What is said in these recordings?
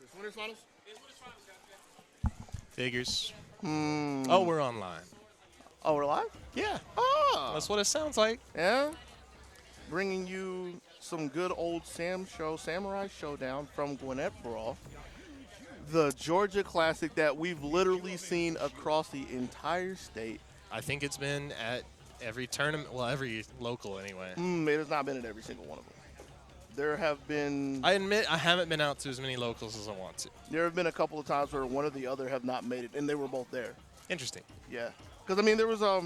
this? Winners finals? Figures. Hmm. Oh, we're online. Oh, we're live? Yeah, Oh. that's what it sounds like. Yeah. Bringing you some good old Samurai Showdown from Gwinnett Brawl. The Georgia Classic that we've literally seen across the entire state. I think it's been at every tournament, well, every local anyway. It has not been at every single one of them. There have been. I admit I haven't been out to as many locals as I want to. There have been a couple of times where one or the other have not made it, and they were both there. Interesting. Yeah, because I mean there was I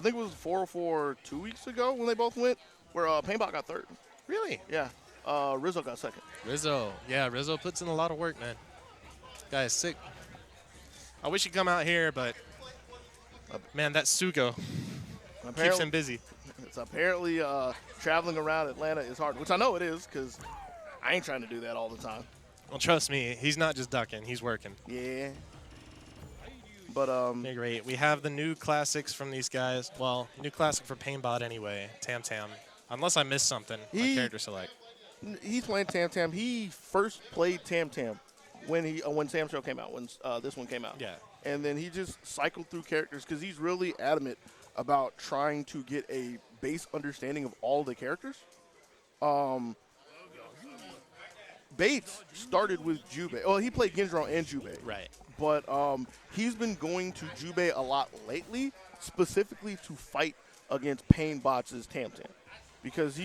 think it was 404 2 weeks ago when they both went, where Paintbot got third. Really? Yeah, Rizzo got second. Rizzo. Yeah, Rizzo puts in a lot of work, man. Guy is sick. I wish he'd come out here, but man, that Sugo keeps him busy. It's apparently traveling around Atlanta is hard, which I know it is because I ain't trying to do that all the time. Well, trust me, he's not just ducking; he's working. Yeah. But They're great. We have the new classics from these guys. Well, new classic for Paintbot anyway. Tam Tam. Unless I missed something. My character select. He's playing Tam Tam. He first played Tam Tam when Sam Show came out, when this one came out. Yeah. And then he just cycled through characters because he's really adamant about trying to get a base understanding of all the characters. Bates started with Jubei. Well, he played Gendron and Jubei. Right. But he's been going to Jubei a lot lately, specifically to fight against Painbot's Tam Tam. Because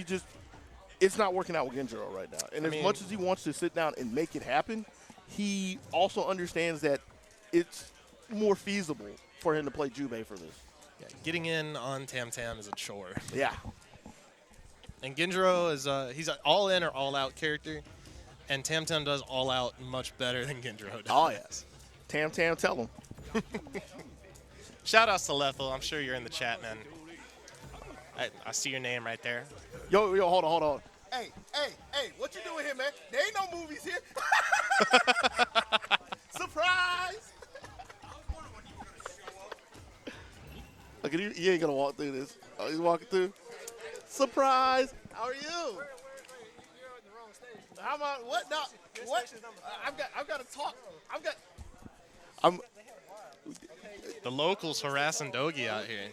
it's not working out with Gendron right now. And as much as he wants to sit down and make it happen, he also understands that it's more feasible for him to play Jubei for this. Yeah, getting in on Tam Tam is a chore. Yeah. And Gendro is he's an all-in or all-out character, and Tam Tam does all-out much better than Gendro does. Oh, yes. Tam Tam, tell him. Shout-outs to Lethal. I'm sure you're in the chat, man. I see your name right there. Yo, hold on. Hey, what you doing here, man? There ain't no movies here. Surprise! Look at you. You ain't gonna walk through this. Oh, he's walking through. Surprise! How are you? How about what? No, what? I've got to talk. The locals harassing Dogi out here.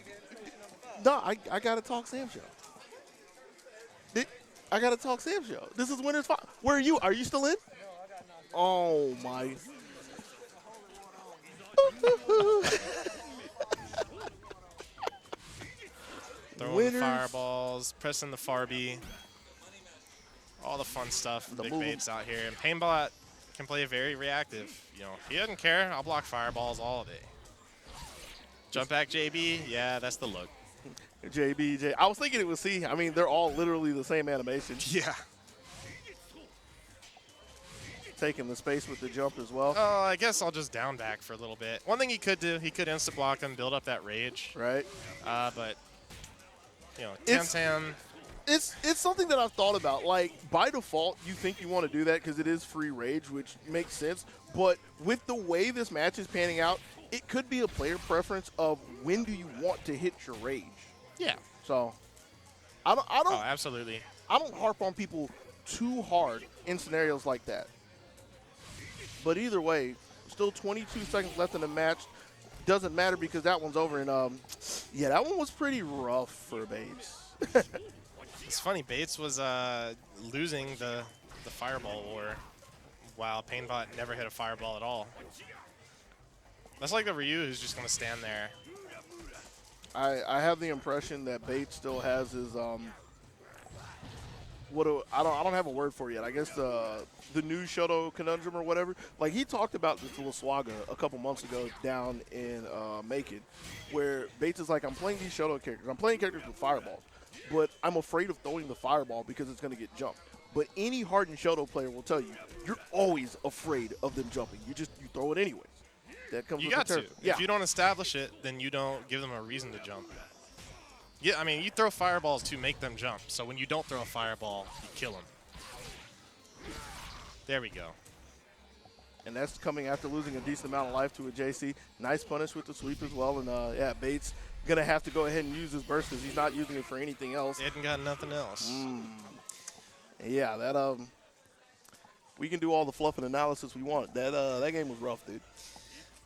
No, I gotta talk Sam Show. I gotta talk Sam Show. This is Winners Finals. Where are you? Are you still in? No, I got nothing. Oh my. Throwing Winners. fireballs, pressing the Farby. All the fun stuff. The Big move. Bates out here. And Paintbot can play very reactive. You know, he doesn't care. I'll block fireballs all day. Jump back JB. Yeah, that's the look. JB. I was thinking it was C. I mean, they're all literally the same animation. Yeah. Taking the space with the jump as well. Oh, I guess I'll just down back for a little bit. One thing he could do, he could insta-block them, build up that rage. Right. But, you know, Tam Tam. It's something that I've thought about. Like, by default, you think you want to do that because it is free rage, which makes sense. But with the way this match is panning out, it could be a player preference of when do you want to hit your rage. Yeah. So, I don't. Oh, absolutely. I don't harp on people too hard in scenarios like that. But either way, still 22 seconds left in the match. Doesn't matter because that one's over. And yeah, that one was pretty rough for Bates. It's funny, Bates was losing the fireball war while Paintbot never hit a fireball at all. That's like the Ryu who's just going to stand there. I have the impression that Bates still has his I don't have a word for it yet. I guess the new Shodo conundrum or whatever. Like he talked about this little swagga a couple months ago down in Macon, where Bates is like, I'm playing these Shodo characters. I'm playing characters with fireballs, but I'm afraid of throwing the fireball because it's going to get jumped. But any hardened Shodo player will tell you, you're always afraid of them jumping. You throw it anyways. That comes You with got the to. Yeah. If you don't establish it, then you don't give them a reason to jump. Yeah, I mean, you throw fireballs to make them jump. So when you don't throw a fireball, you kill them. There we go. And that's coming after losing a decent amount of life to a JC. Nice punish with the sweep as well. And, yeah, Bates going to have to go ahead and use his burst because he's not using it for anything else. They hadn't got nothing else. Yeah, that we can do all the fluff and analysis we want. That game was rough, dude.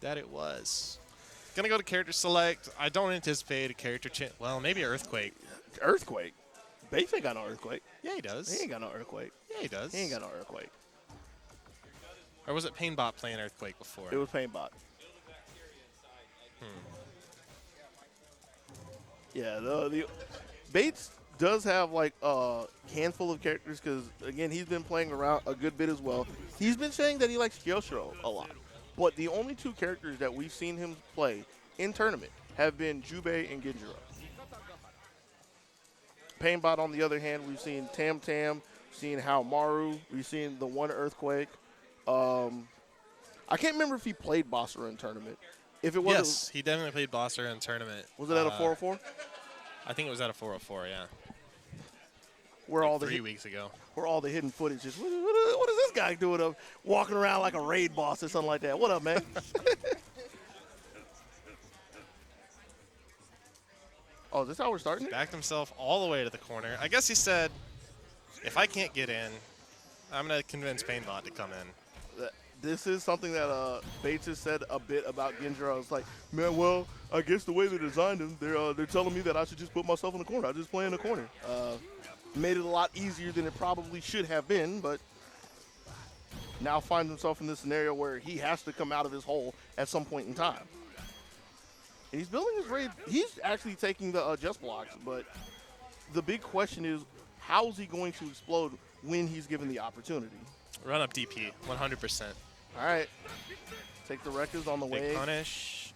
That it was. Gonna go to character select. I don't anticipate a character change. Well, maybe Earthquake. Earthquake? Bates ain't got no Earthquake. Yeah, he does. He ain't got no Earthquake. Yeah, he does. He ain't got no Earthquake. Or was it Painbot playing Earthquake before? It was Painbot. Yeah, the Bates does have like a handful of characters because, again, he's been playing around a good bit as well. He's been saying that he likes Kyosho a lot. But the only two characters that we've seen him play in tournament have been Jubei and Genjiro. Painbot, on the other hand, we've seen Tam Tam, we've seen Haomaru, we've seen the one Earthquake. I can't remember if he played Bossera in tournament. If it was, yes, he definitely played Bossera in tournament. Was it at a 404? I think it was at a 404, yeah. Where like all the 3 weeks ago. Where all the hidden footage is. What is this guy doing up walking around like a raid boss or something like that? What up, man? Oh, is this how we're starting? Backed himself all the way to the corner. I guess he said, if I can't get in, I'm going to convince Painbot to come in. This is something that Bates has said a bit about Genjiro. It's like, man, well, I guess the way they designed him, they're telling me that I should just put myself in the corner. I just play in the corner. Made it a lot easier than it probably should have been, but now finds himself in this scenario where he has to come out of his hole at some point in time. And he's building his raid. He's actually taking the just blocks, but the big question is, how is he going to explode when he's given the opportunity? Run up DP, 100%. All right. Take the records on the Big way. punish.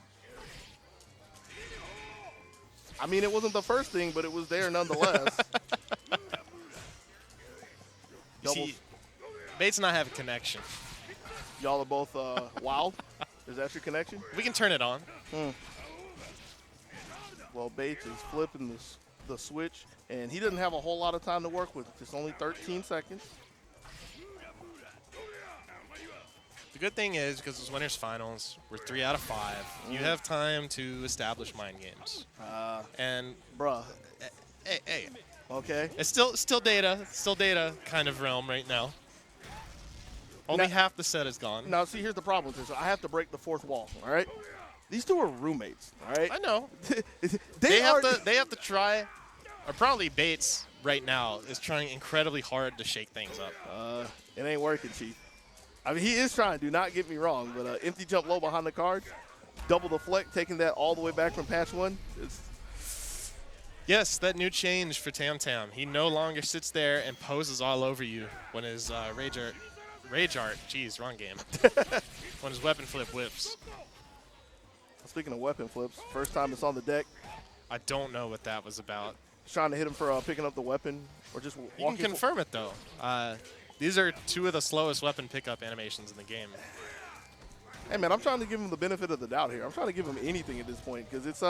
I mean, it wasn't the first thing, but it was there nonetheless. You see, Bates and I have a connection. Y'all are both wild? Is that your connection? We can turn it on. Well, Bates is flipping the switch, and he doesn't have a whole lot of time to work with. It's only 13 seconds. The good thing is, because it's winners finals, we're 3 out of 5. You have time to establish mind games. And bruh. Hey. Okay. It's still data kind of realm right now. Only half the set is gone. Now, see, here's the problem with this. I have to break the fourth wall, all right? These two are roommates, all right? I know. they have to try, or probably Bates right now is trying incredibly hard to shake things up. It ain't working, Chief. I mean, he is trying, do not get me wrong, but empty jump low behind the card, double deflect, taking that all the way back from patch 1. Yes, that new change for Tam Tam. He no longer sits there and poses all over you when his Rage Art, geez, wrong game. When his weapon flip whips. Speaking of weapon flips, first time it's on the deck. I don't know what that was about. Trying to hit him for picking up the weapon or just walking. You can confirm it, though. These are 2 of the slowest weapon pickup animations in the game. Hey, man, I'm trying to give him the benefit of the doubt here. I'm trying to give him anything at this point because it's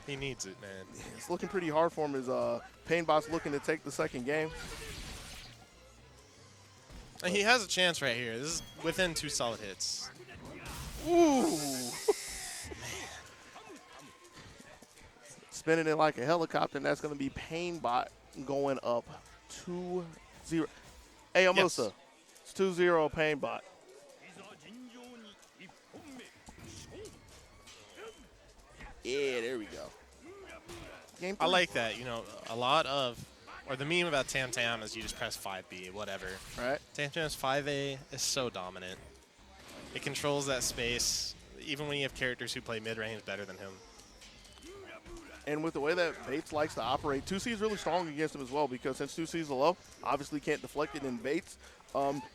he needs it, man. It's looking pretty hard for him as Painbot's looking to take the second game. And he has a chance right here. This is within 2 solid hits. Ooh. Spinning it like a helicopter, and that's going to be Painbot going up 2-0. Hey, Amusa, yes. It's 2-0 Painbot. Yeah, there we go. Game 3. I like that. You know, a lot of, or the meme about Tam Tam is you just press 5B, whatever. Right. Tam Tam's 5A is so dominant. It controls that space, even when you have characters who play mid-range better than him. And with the way that Bates likes to operate, 2C is really strong against him as well because since 2C is low, obviously can't deflect it in Bates.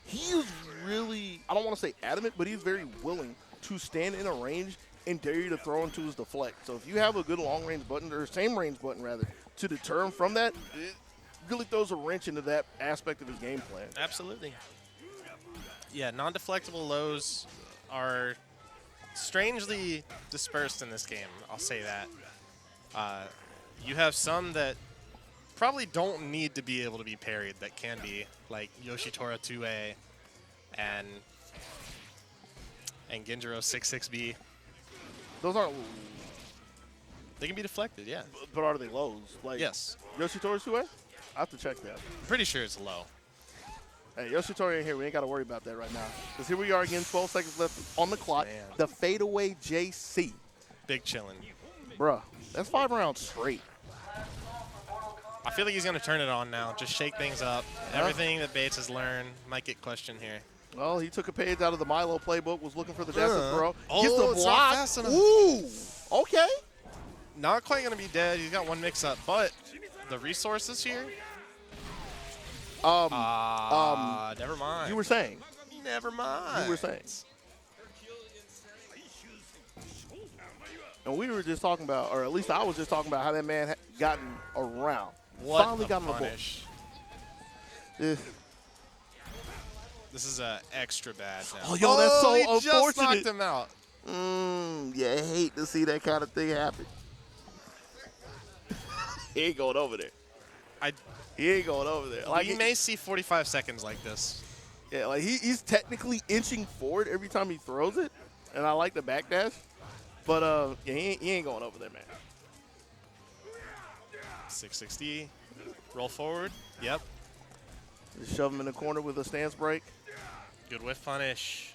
He is really, I don't want to say adamant, but he's very willing to stand in a range and dare you to throw into his deflect. So if you have a good long range button, or same range button rather, to deter him from that, it really throws a wrench into that aspect of his game plan. Absolutely. Yeah, non-deflectable lows are strangely dispersed in this game, I'll say that. You have some that probably don't need to be able to be parried that can be, like Yoshitora 2A and Genjiro 6-6B. Those aren't... They can be deflected, yeah. But are they lows? Like, yes. Yoshitora's 2A? I have to check that. I'm pretty sure it's low. Hey, Yoshitori ain't here. We ain't got to worry about that right now. Because here we are again, 12 seconds left on the clock. Man. The fadeaway JC. Big chillin'. Bruh, that's 5 rounds straight. I feel like he's going to turn it on now. Just shake things up. Everything that Bates has learned might get questioned here. Well, he took a page out of the Milo playbook, was looking for the Desert Bro. Oh, Gets the it's block. not fast enough. Ooh, okay. Not quite going to be dead. He's got one mix-up, but the resources here? Never mind. You were saying. Never mind. You were saying. And we were just talking about, or at least I was just talking about how that man had gotten around. What Finally got on the board. This is extra bad now. Oh, yo, that's so he unfortunate. just knocked him out. Yeah, I hate to see that kind of thing happen. He ain't going over there. He ain't going over there. Like, you may see 45 seconds like this. Yeah, like he's technically inching forward every time he throws it, and I like the backdash. But yeah, he ain't going over there, man. 660. Roll forward. Yep. Just shove him in the corner with a stance break. Good whiff punish.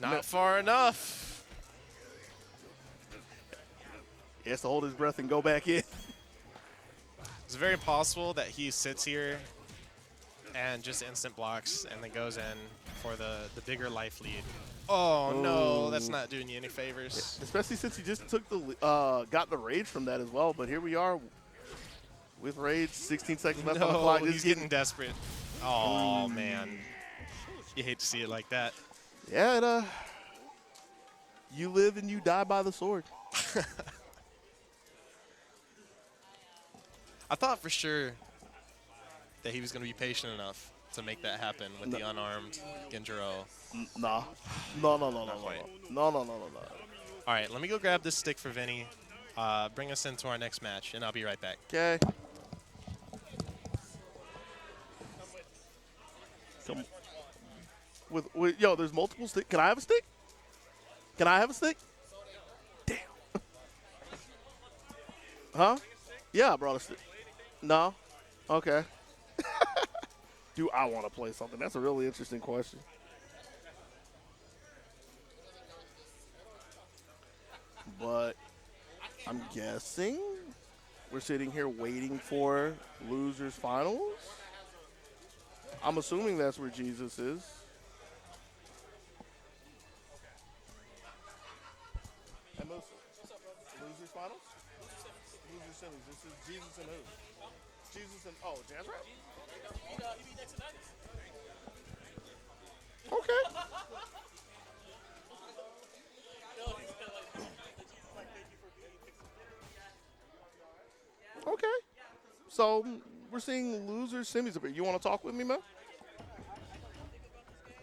Not far enough. He has to hold his breath and go back in. It's very possible that he sits here and just instant blocks and then goes in for the bigger life lead. Oh, no, that's not doing you any favors. Especially since he just took the got the rage from that as well. But here we are with rage, 16 seconds left on the clock. He's getting desperate. Oh, man. You hate to see it like that. Yeah, you live and you die by the sword. I thought for sure that he was going to be patient enough to make that happen with the unarmed Genjiro. No. All right, let me go grab this stick for Vinny. Bring us into our next match, and I'll be right back. Okay. Yo, there's multiple sticks. Can I have a stick? Can I have a stick? Damn. Huh? Yeah, I brought a stick. No? Okay. Do I want to play something? That's a really interesting question. But I'm guessing we're sitting here waiting for losers finals. I'm assuming that's where Jesus is. And losers finals? Losers semis. This is Jesus and who? Jesus and Jazz Rap? He beat next to 90s. Okay. Okay. So we're seeing losers semis up here. You want to talk with me, man?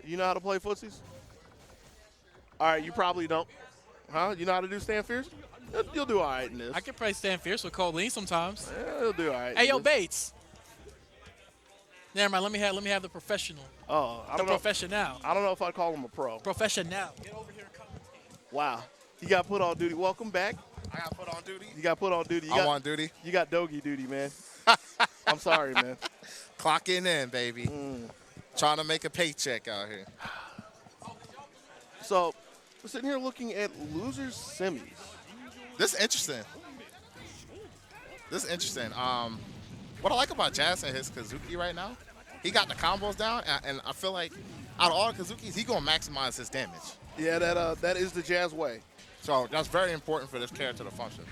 You know how to play footsies? All right, you probably don't. Huh? You know how to do stand fierce? You'll do all right in this. I can play stand fierce with Colleen sometimes. Yeah, you'll do all right. Hey, yo, Bates. Never mind. Let me have the professional. Oh, I don't know. Professional. I don't know if I'd call him a pro. Professional. Get over here and come. Wow. You got put on duty. Welcome back. I got put on duty. You got put on duty. I'm on duty. You got doggy duty, man. I'm sorry, man. Clocking in, baby. Trying to make a paycheck out here. So we're sitting here looking at losers semis. This is interesting. What I like about Jazz and his Kazuki right now, he got the combos down, and I feel like out of all the Kazukis, he's going to maximize his damage. Yeah, that is the Jazz way. So that's very important for this character to function.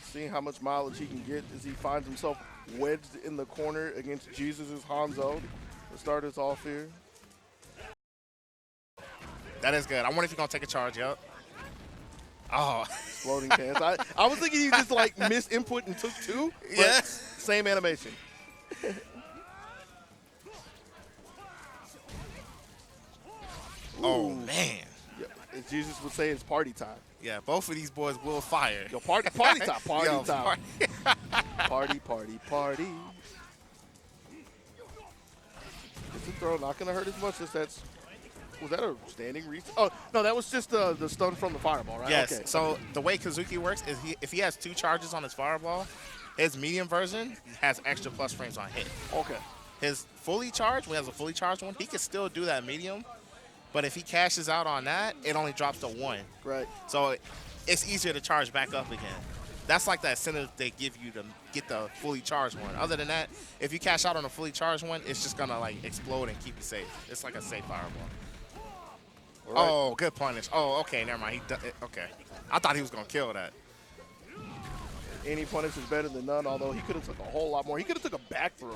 Seeing how much mileage he can get as he finds himself wedged in the corner against Jesus' Hanzo to start us off here. That is good. I wonder if he's going to take a charge, yep. Oh. Floating pants. I was thinking he just like missed input and took two. Yeah. Same animation. Oh, man. Yeah, as Jesus would say, it's party time. Yeah, both of these boys will fire. Yo, party time. Party Yo, time. Party. It's a throw. Not going to hurt as much as that's. Was that a standing reach? Oh, no, that was just the stun from the fireball, right? Yes. Okay. So the way Kazuki works is if he has two charges on his fireball, His medium version has extra plus frames on hit. Okay. His fully charged, when he has a fully charged one, he can still do that medium. But if he cashes out on that, it only drops to 1. Right. So it's easier to charge back up again. That's like the incentive they give you to get the fully charged one. Other than that, if you cash out on a fully charged one, it's just gonna like explode and keep you safe. It's like a safe fireball. Right. Oh, good punish. Oh, okay, never mind. Okay. I thought he was gonna kill that. Any punish is better than none, although he could have took a whole lot more. He could have took a back throw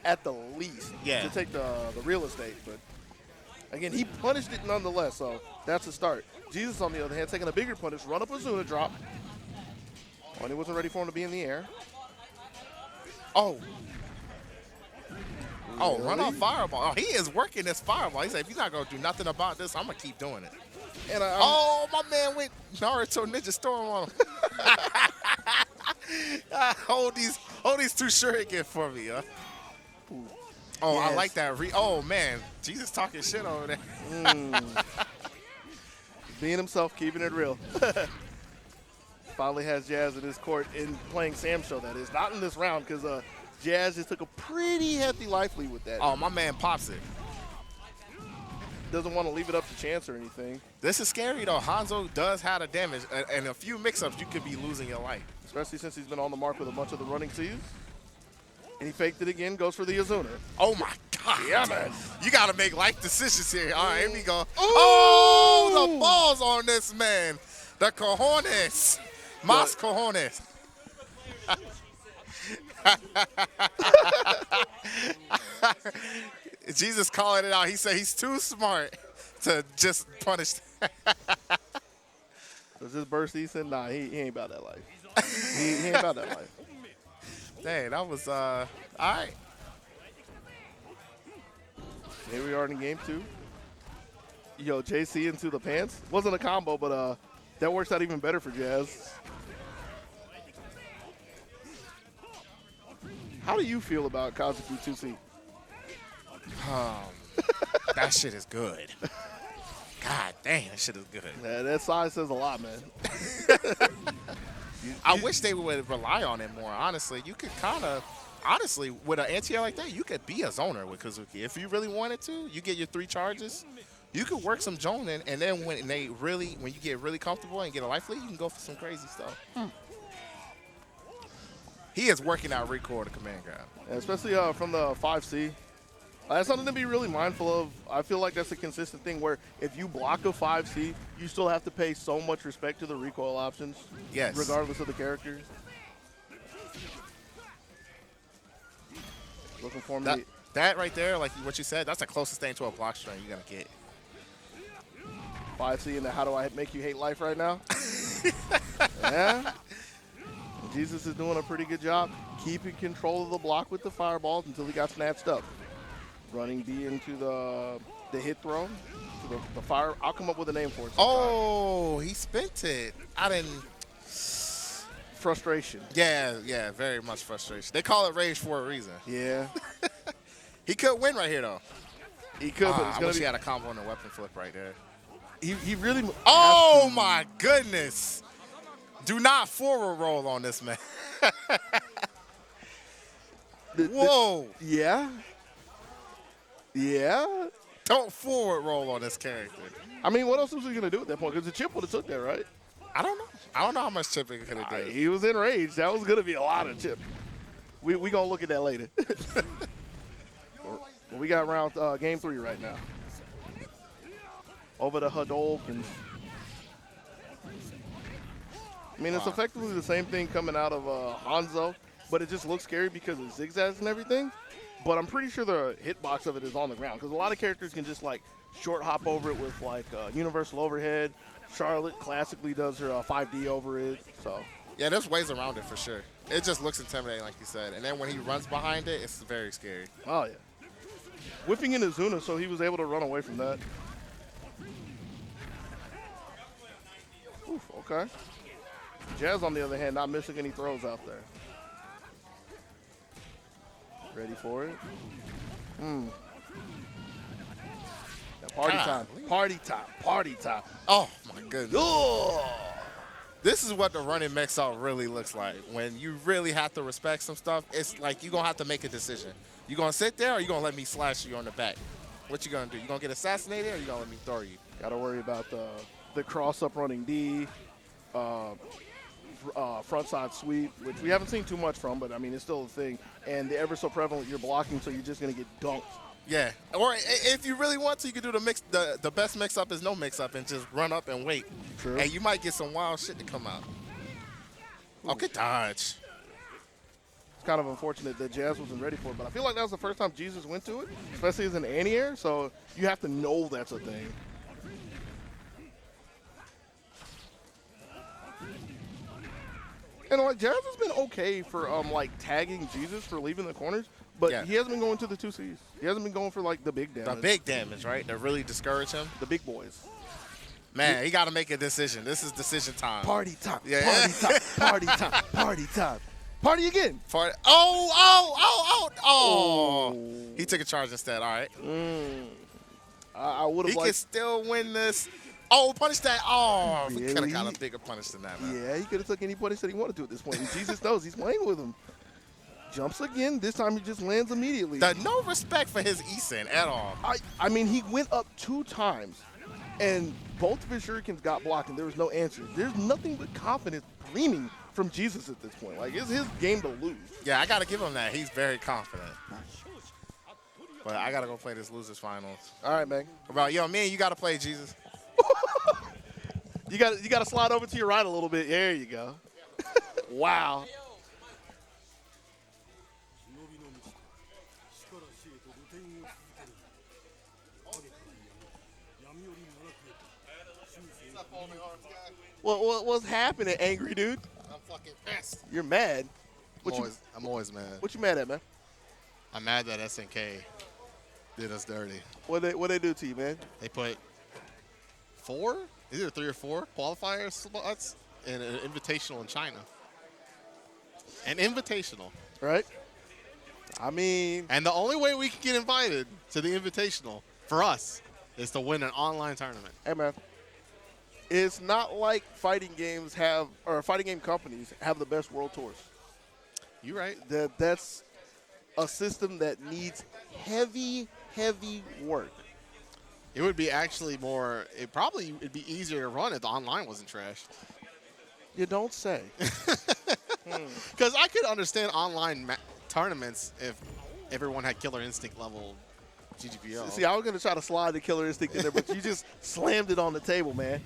at the least to take the real estate. But, again, he punished it nonetheless, so that's a start. Jesus, on the other hand, taking a bigger punish, run up a Zuna drop. Oh, and he wasn't ready for him to be in the air. Oh. Oh, Really? run off fireball. Oh, he is working this fireball. He said, if you're not going to do nothing about this, I'm going to keep doing it. And oh, my man went Naruto Ninja Storm on him. Hold these two shuriken for me, huh? Oh, yes. I like that. Oh, man. Jesus talking shit over there. Being himself, keeping it real. Finally has Jazz in his court in playing Sam Show, that is. Not in this round, because Jazz just took a pretty hefty life lead with that. Oh, my man pops it. Doesn't want to leave it up to chance or anything. This is scary, though. Hanzo does have the damage, and a few mix-ups, you could be losing your life. Especially since he's been on the mark with a bunch of the running C's. And he faked it again, goes for the Azuna. Oh, my God. Yeah, man. You got to make life decisions here. All right, here we go. Ooh. Oh, the balls on this man. The cojones. Mas cojones. Jesus calling it out. He said he's too smart to just punish. Does this burst Easton? Nah, he ain't about that life. he ain't about that life. Dang, that was, all right. Here we are in game 2. Yo, JC into the pants. Wasn't a combo, but that works out even better for Jazz. How do you feel about Kazuki 2C? That shit is good. God damn, that shit is good. Yeah, that size says a lot, man. I wish they would rely on it more, honestly. You could kind of, honestly, with an anti-air like that, you could be a zoner with Kazuki. If you really wanted to, you get your 3 charges, you could work some zoning, and then when you get really comfortable and get a life lead, you can go for some crazy stuff. He is working out recoil to command grab. Yeah, especially from the 5C. That's something to be really mindful of. I feel like that's a consistent thing where if you block a 5C, you still have to pay so much respect to the recoil options. Yes. Regardless of the characters. Looking for me. That right there, like what you said, that's the closest thing to a block string you're going to get. 5C and the how do I make you hate life right now? Yeah. Jesus is doing a pretty good job keeping control of the block with the fireballs until he got snatched up. Running B into the hit throw. To the fire. I'll come up with a name for it sometime. Oh, he spent it. I didn't. Frustration. Yeah, very much frustration. They call it rage for a reason. Yeah. He could win right here, though. He could, but it's I going wish to he had a combo and a weapon flip right there. He really. Oh, my goodness. Do not forward roll on this man. Whoa. Yeah. Yeah. Don't forward roll on this character. I mean, what else was he going to do at that point? Because the chip would have took that, right? I don't know. I don't know how much chipping could have done. He was in rage. That was going to be a lot of chip. We going to look at that later. We got round game 3 right now. Over the Hadouken. I mean, it's effectively the same thing coming out of Hanzo, but it just looks scary because of zigzags and everything. But I'm pretty sure the hitbox of it is on the ground because a lot of characters can just like short hop over it with like universal overhead. Charlotte classically does her 5D over it. So yeah, there's ways around it for sure. It just looks intimidating, like you said. And then when he runs behind it, it's very scary. Oh yeah, whipping into Zuna, so he was able to run away from that. Oof, okay. Jazz, on the other hand, not missing any throws out there. Ready for it? Now party time. Party time. Party time. Oh, my goodness. Oh! This is what the running mix-up really looks like. When you really have to respect some stuff, it's like you're going to have to make a decision. You going to sit there or you going to let me slash you on the back? What you going to do? You going to get assassinated or you going to let me throw you? Got to worry about the cross-up running D, front-side sweep, which we haven't seen too much from, but, I mean, it's still a thing. And the ever so prevalent you're blocking, so you're just going to get dunked. Yeah. Or if you really want to, you can do the best mix-up is no mix-up and just run up and wait. True. And you might get some wild shit to come out. Oh, good dodge. It's kind of unfortunate that Jazz wasn't ready for it, but I feel like that was the first time Jesus went to it, especially as an anti-air, so you have to know that's a thing. And like Jazz has been okay for like tagging Jesus for leaving the corners, but Yeah. he hasn't been going to the 2Cs. He hasn't been going for like the big damage. The big damage, right? That really discourage him. The big boys. Man, he got to make a decision. This is decision time. Party time. Yeah. Party time. Party time. Party time. Party again. Oh. He took a charge instead. All right. I would have He can liked. still win this. Oh, punish that. Oh, we could have Really? got a bigger punish than that, man. Yeah, he could have took any punish that he wanted to at this point. And Jesus knows he's playing with him. Jumps again. This time he just lands immediately. No respect for his Eason at all. I mean, he went up 2 times, and both of his shurikens got blocked, and there was no answer. There's nothing but confidence gleaming from Jesus at this point. Like, it's his game to lose. Yeah, I got to give him that. He's very confident. But I got to go play this losers finals. All right, man. About yo, man, you got to play Jesus. You got to slide over to your right a little bit. There you go. Wow. What's happening, angry dude? I'm fucking pissed. You're mad. I'm always mad. What you mad at, man? I'm mad that SNK did us dirty. What they do to you, man? They put 4, either 3 or 4 qualifier slots in an invitational in China. An invitational. Right? I mean, And the only way we can get invited to the invitational for us is to win an online tournament. hey, man. It's not like fighting games fighting game companies have the best world tours. You right. That's a system that needs heavy work. It would be actually more, it'd be easier to run if the online wasn't trash. You don't say. Because I could understand online tournaments if everyone had Killer Instinct level GGPL. See, I was going to try to slide the Killer Instinct in there, but you just slammed it on the table, man.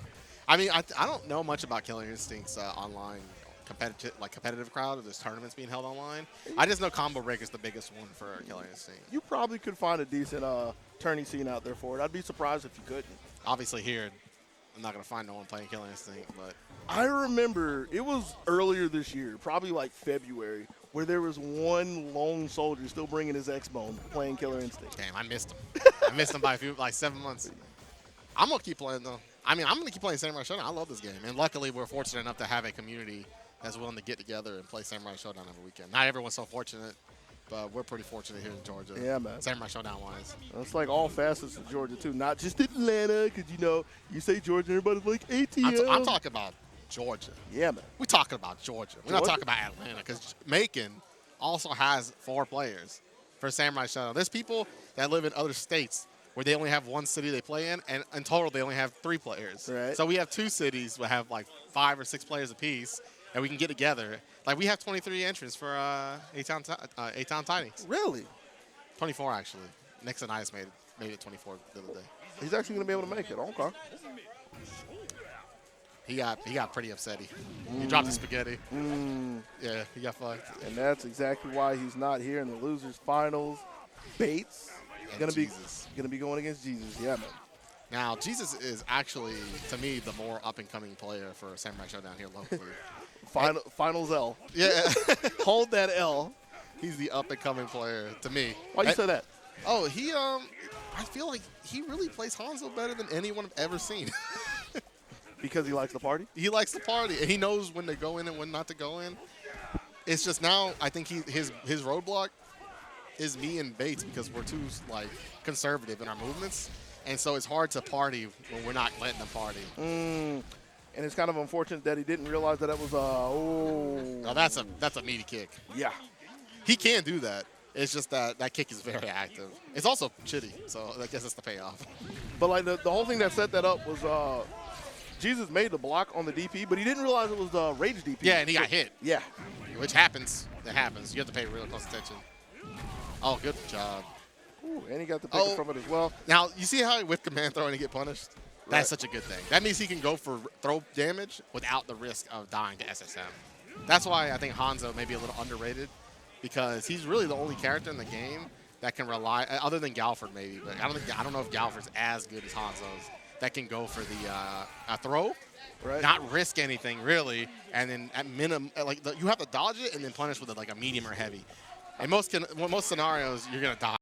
I mean, I don't know much about Killer Instinct's online competitive crowd. There's tournaments being held online. I just know Combo Break is the biggest one for Killer Instinct. You probably could find a decent tourney scene out there for it. I'd be surprised if you couldn't. Obviously here, I'm not going to find no one playing Killer Instinct, but I remember it was earlier this year, probably like February, where there was one lone soldier still bringing his X-Bone playing Killer Instinct. damn, I missed him. I missed him by 7 months. I'm going to keep playing, though. I mean, I'm going to keep playing Samurai Shodown. I love this game. And luckily, we're fortunate enough to have a community that's willing to get together and play Samurai Shodown every weekend. Not everyone's so fortunate, but we're pretty fortunate here in Georgia. Yeah, man. Samurai Shodown-wise. It's like all facets of Georgia, too. Not just Atlanta, because, you say Georgia, everybody's like ATL. I'm talking about Georgia. Yeah, man. We're talking about Georgia. We're not Georgia? talking about Atlanta because Macon also has 4 players for Samurai Shodown. There's people that live in other states where they only have 1 city they play in, and in total they only have 3 players. Right. So we have 2 cities that have like 5 or 6 players apiece, and we can get together. Like we have 23 entrants for A-Town Tidings. Really? 24 actually. Nixon Ice made it 24 the other day. He's actually going to be able to make it. Okay. He got pretty upset. He dropped the spaghetti. Yeah, he got fucked. And that's exactly why he's not here in the losers finals. Bates And gonna Jesus. be going against Jesus. Yeah, man. Now, Jesus is actually, to me, the more up-and-coming player for Samurai Shodown here locally. Finals L. Yeah, Hold that L. he's the up-and-coming player to me. Why you say that? Oh, I feel like he really plays Hanzo better than anyone I've ever seen. Because he likes the party? He likes to party, and he knows when to go in and when not to go in. It's just now, I think his roadblock is me and Bates because we're too conservative in our movements, and so it's hard to party when we're not letting them party. And it's kind of unfortunate that he didn't realize that it was Oh, that's a meaty kick. Yeah. He can do that. It's just that that kick is very active. It's also chitty, so I guess that's the payoff. But like the whole thing that set that up was Jesus made the block on the DP, but he didn't realize it was Rage DP. Yeah, and he got hit. Yeah. Which happens. That happens. You have to pay real close attention. Oh, good job. Ooh, and he got the pick from it as well. Now, you see how with command throw and he get punished? Right. That's such a good thing. That means he can go for throw damage without the risk of dying to SSM. That's why I think Hanzo may be a little underrated, because he's really the only character in the game that can rely, other than Galford maybe, but I don't know if Galford's as good as Hanzo's, that can go for the throw, Right. not risk anything really, and then at minimum, you have to dodge it and then punish with a medium or heavy. In most scenarios, you're gonna dodge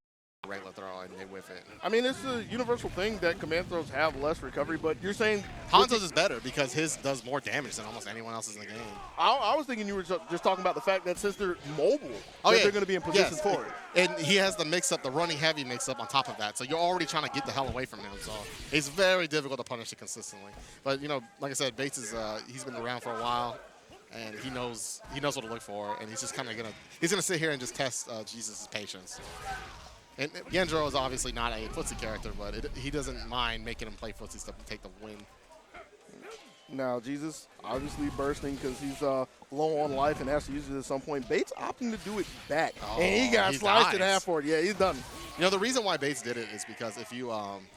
a regular throw and they whiff it. I mean, it's a universal thing that command throws have less recovery, but you're saying Hanzo's is better because his does more damage than almost anyone else's in the game. I was thinking you were just talking about the fact that since they're mobile, Oh, that yeah. they're going to be in position Yes. for it. And he has the mix-up, the running heavy mix-up on top of that. So you're already trying to get the hell away from him. So it's very difficult to punish it consistently. But, like I said, Bates is he's been around for a while, and he knows what to look for. And he's just kind of going to sit here and just test Jesus' patience. And Gendro is obviously not a footsie character, but he doesn't mind making him play footsie stuff and take the win. Now, Jesus obviously bursting because he's low on life and has to use it at some point. Bates opting to do it back. And he got sliced in dies. half for it. Yeah, he's done. The reason why Bates did it is because if you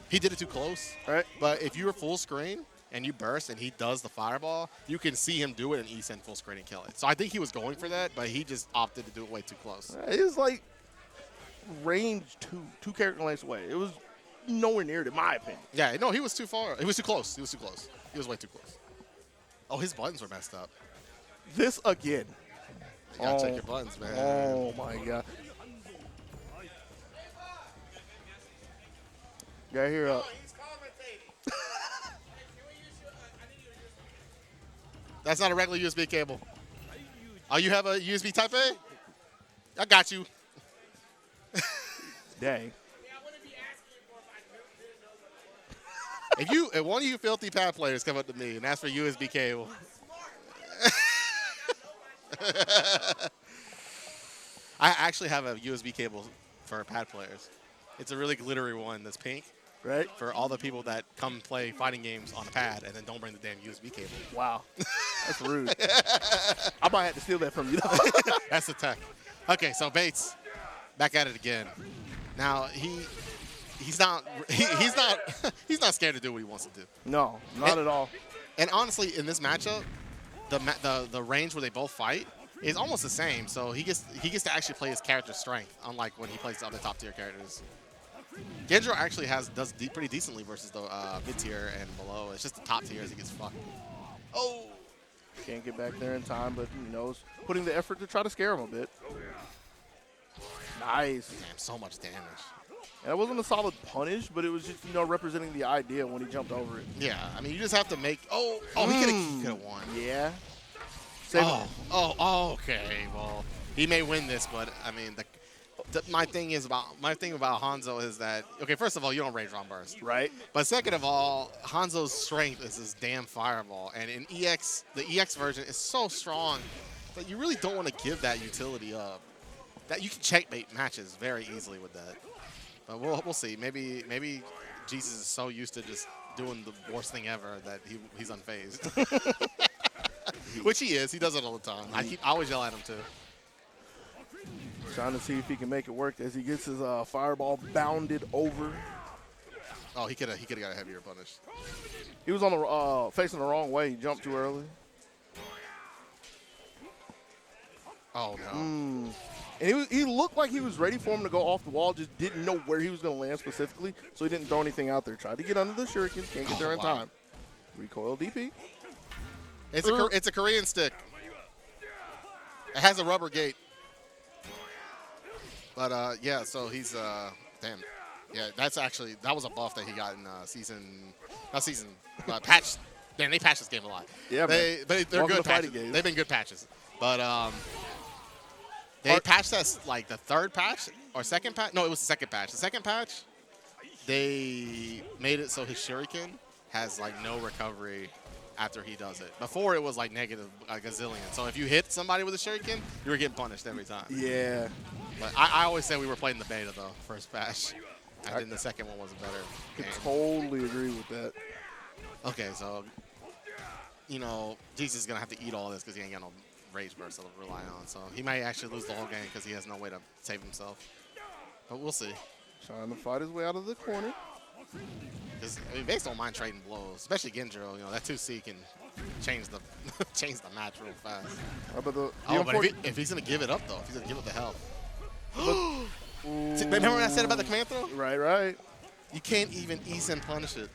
he did it too close. Right. But if you're full screen and you burst and he does the fireball, you can see him do it and E-send full screen and kill it. So I think he was going for that, but he just opted to do it way too close. It was like range two character lengths away. It was nowhere near it, in my opinion. Yeah, no, he was too far. He was too close. He was too close. He was way too close. Oh, his buttons were messed up. This again. You gotta check your buttons, man. Oh, my God. Got here up. That's not a regular USB cable. Oh, you have a USB Type A? I got you. Dang. If one of you filthy pad players come up to me and ask for a USB cable, I actually have a USB cable for pad players. It's a really glittery one that's pink. Right? For all the people that come play fighting games on the pad and then don't bring the damn USB cable. Wow. That's rude. I might have to steal that from you. That's the tech. Okay, so Bates, back at it again. Now he's not scared to do what he wants to do. No, not at all. And honestly, in this matchup, the range where they both fight is almost the same. So he gets to actually play his character's strength, unlike when he plays the other top tier characters. Gendro actually does pretty decently versus the mid tier and below. It's just the top tiers he gets fucked. Oh. Can't get back there in time, but is putting the effort to try to scare him a bit. Nice. Damn, so much damage. And it wasn't a solid punish, but it was just, representing the idea when he jumped over it. Yeah, I mean, you just have to make. Oh, he could have won. Yeah. Okay. Well, he may win this, but I mean, my thing about Hanzo is that, okay, first of all, you don't range round burst. Right. But second of all, Hanzo's strength is his damn fireball. And in EX, the EX version is so strong that you really don't want to give that utility up. That you can checkmate matches very easily with that. But we'll see. Maybe Jesus is so used to just doing the worst thing ever that he's unfazed. Which he is. He does it all the time. I always yell at him, too. Trying to see if he can make it work as he gets his fireball bounded over. Oh, he could have got a heavier punish. He was on the facing the wrong way. He jumped too early. Oh, no. And he looked like he was ready for him to go off the wall, just didn't know where he was going to land specifically, so he didn't throw anything out there. Tried to get under the shurikens, can't get there in time. Recoil DP. It's a Korean stick. It has a rubber gate. But, yeah, so he's, damn. Yeah, that was a buff that he got in patch. Man, they patched this game a lot. Yeah, they're good patches. They've been good patches. But, they patched that, like, the third patch or second patch. No, it was the second patch. The second patch, they made it so his shuriken has, like, no recovery after he does it. Before it was like negative a gazillion. So if you hit somebody with a shuriken, you were getting punished every time. Yeah. But I always say we were playing the beta though, first patch. And then the second one was a better I game. totally agree with that. Okay, so you know, Jesus is gonna have to eat all this because he ain't got no rage burst to rely on. So he might actually lose the whole game because he has no way to save himself. But we'll see. Trying to fight his way out of the corner. Because I mean, Base don't mind trading blows, especially Genjiro. You know that 2C can change the change the match real fast. But the But if he's gonna give it up though, if he's gonna give it the health. Remember what I said about the command throw? Right. You can't even Isen punish it.